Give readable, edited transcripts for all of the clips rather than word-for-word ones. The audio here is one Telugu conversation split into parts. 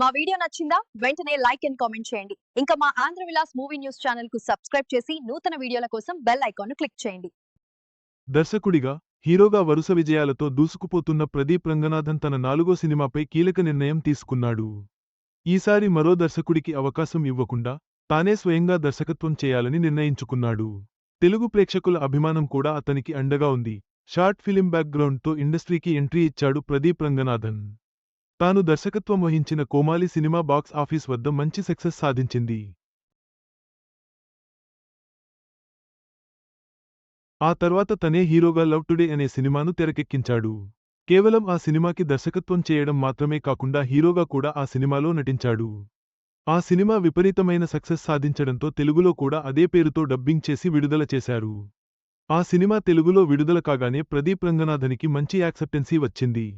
మా వీడియో నచ్చిందా? వెంటనే లైక్ అండ్ కామెంట్ చేయండి. ఇంకా మా Andhra Vilas movie news channel కు సబ్స్క్రైబ్ చేసి నూతన వీడియోల కోసం బెల్ ఐకాన్ క్లిక్ చేయండి. దర్శకుడిగా, హీరోగా వరుస విజయాలతో దూసుకుపోతున్న ప్రదీప్ రంగనాథన్ తన 4గో సినిమాపై కీలక నిర్ణయం తీసుకున్నాడు. ఈసారి మరో దర్శకుడికి అవకాశం ఇవ్వకుండా, తానే స్వయంగా దర్శకత్వం చేయాలని నిర్ణయించుకున్నాడు. తెలుగు ప్రేక్షకుల అభిమానం కూడా అతనికి అండగా ఉంది. షార్ట్ ఫిలిం బ్యాక్గ్రౌండ్తో ఇండస్ట్రీకి ఎంట్రీ ఇచ్చాడు ప్రదీప్ రంగనాథన్. తాను దర్శకత్వం వహించిన కోమాలి సినిమా బాక్స్ ఆఫీస్ వద్ద మంచి సక్సెస్ సాధించింది. ఆ తర్వాత తనే హీరోగా లవ్ టుడే అనే సినిమాను తెరకెక్కించాడు. కేవలం ఆ సినిమాకి దర్శకత్వం చేయడం మాత్రమే కాకుండా హీరోగా కూడా ఆ సినిమాలో నటించాడు. ఆ సినిమా విపరీతమైన సక్సెస్ సాధించడంతో తెలుగులో కూడా అదే పేరుతో డబ్బింగ్ చేసి విడుదల చేశారు. ఆ సినిమా తెలుగులో విడుదల కాగానే ప్రదీప్ రంగనాథన్కి మంచి యాక్సెప్టెన్సీ వచ్చింది.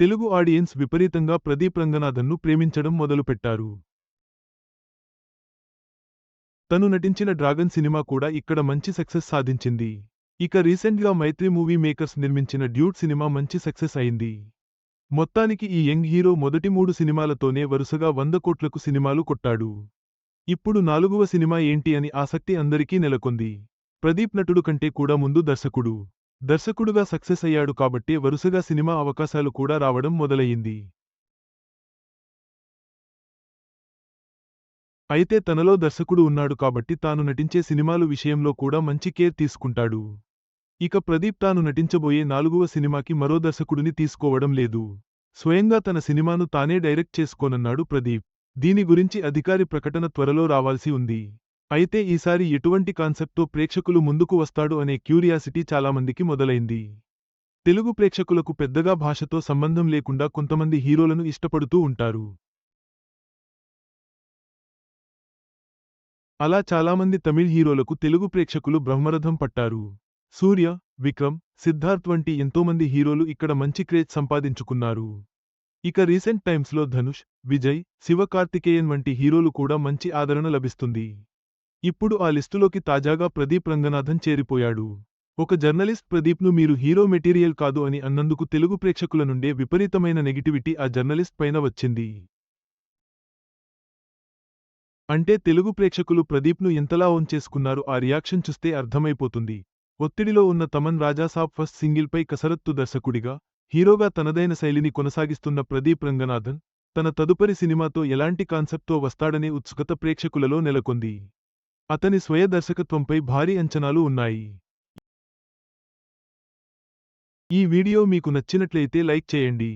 తెలుగు ఆడియన్స్ విపరీతంగా ప్రదీప్ రంగనాథన్ను ప్రేమించడం మొదలుపెట్టారు. తను నటించిన డ్రాగన్ సినిమా కూడా ఇక్కడ మంచి సక్సెస్ సాధించింది. ఇక రీసెంట్గా మైత్రి మూవీ మేకర్స్ నిర్మించిన డ్యూట్ సినిమా మంచి సక్సెస్ అయింది. మొత్తానికి ఈ యంగ్ హీరో మొదటి 3 సినిమాలతోనే వరుసగా 100 కోట్లకు సినిమాలు కొట్టాడు. ఇప్పుడు 4వ సినిమా ఏంటి అని ఆసక్తి అందరికీ నెలకొంది. ప్రదీప్ నటుడు కంటే కూడా ముందు దర్శకుడు. దర్శకుడుగా సక్సెస్ అయ్యాడు కాబట్టే వరుసగా సినిమా అవకాశాలు కూడా రావడం మొదలయ్యింది. అయితే తనలో దర్శకుడు ఉన్నాడు కాబట్టి తాను నటించే సినిమాలు విషయంలో కూడా మంచి కేర్ తీసుకుంటాడు. ఇక ప్రదీప్ తాను నటించబోయే 4వ సినిమాకి మరో దర్శకుడిని తీసుకోవడం లేదు. స్వయంగా తన సినిమాను తానే డైరెక్ట్ చేసుకోనన్నాడు ప్రదీప్. దీని గురించి అధికారి ప్రకటన త్వరలో రావాల్సి ఉంది. అయితే ఈసారి ఎటువంటి కాన్సెప్ట్తో ప్రేక్షకులు ముందుకు వస్తాడు అనే క్యూరియాసిటీ చాలామందికి మొదలైంది. తెలుగు ప్రేక్షకులకు పెద్దగా భాషతో సంబంధం లేకుండా కొంతమంది హీరోలను ఇష్టపడుతూ ఉంటారు. అలా చాలామంది తమిళ్ హీరోలకు తెలుగు ప్రేక్షకులు బ్రహ్మరథం పట్టారు. సూర్య, విక్రమ్, సిద్ధార్థ్ వంటి ఎంతోమంది హీరోలు ఇక్కడ మంచి క్రేజ్ సంపాదించుకున్నారు. ఇక రీసెంట్ టైమ్స్లో ధనుష్, విజయ్, శివకార్తికేయన్ వంటి హీరోలు కూడా మంచి ఆదరణ లభిస్తుంది. ఇప్పుడు ఆ లిస్టులోకి తాజాగా ప్రదీప్ రంగనాథన్ చేరిపోయాడు. ఒక జర్నలిస్ట్ ప్రదీప్ను మీరు హీరో మెటీరియల్ కాదు అని అన్నందుకు తెలుగు ప్రేక్షకుల నుండే విపరీతమైన నెగిటివిటీ ఆ జర్నలిస్ట్ పైన వచ్చింది. అంటే తెలుగు ప్రేక్షకులు ప్రదీప్ను ఎంతలా ఓన్ చేసుకున్నారు ఆ రియాక్షన్ చూస్తే అర్థమైపోతుంది. ఒత్తిడిలో ఉన్న తమన్ రాజాసాబ్ ఫస్ట్ సింగిల్పై కసరత్తు దర్శకుడిగా, హీరోగా తనదైన శైలిని కొనసాగిస్తున్న ప్రదీప్ రంగనాథన్, తన తదుపరి సినిమాతో ఎలాంటి కాన్సెప్ట్తో వస్తాడనే ఉత్సుకత ప్రేక్షకులలో నెలకొంది. అతని స్వయ దర్శకత్వంపై భారీ అంచనాలు ఉన్నాయి. ఈ వీడియో మీకు నచ్చినట్లయితే లైక్ చేయండి.